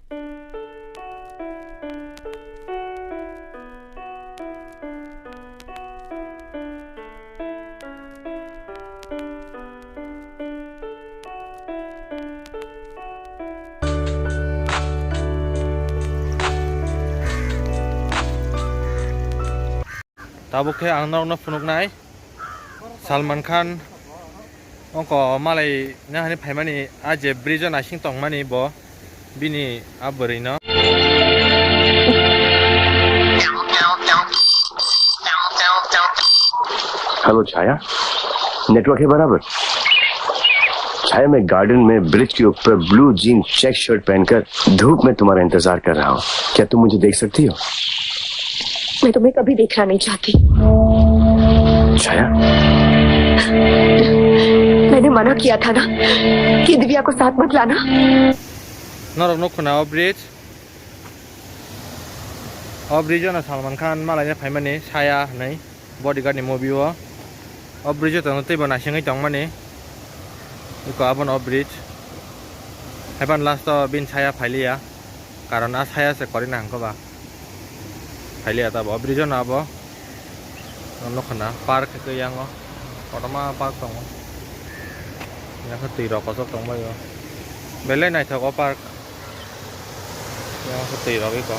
Tabukhe ang narong punok Salman Khan ongko malai na hani phaimani aje bridge na sing tong mani bo bini abori no hello Chhaya network है बराबर। छाया मैं garden में bridge के ऊपर blue gene check shirt पहनकर धूप में तुम्हारा इंतजार कर रहा हूँ। क्या तुम मुझे देख सकती हो? मैं तुम्हें कभी देखना नहीं चाहती। छाया मैंने मना किया था ना कि दिव्या को साथ मत लाना। नरक नो खुना ब्रिज ना सलमान खान मालाय फाइमानि छाया नै बॉडीगार्ड नि मूवी ओ ब्रिज त नतै बना सिङै दं माने इको आबन ब्रिज हेबान लास्ट बिन छाया फाइलिया कारण आ छाया से करिना हंगबा फाइलिया त ब्रिज ना अब नो खुना पार्क के यांग कतमा पार्क दं या खति र कसक दं बायो बेले नाय थको पार्क या खति र इको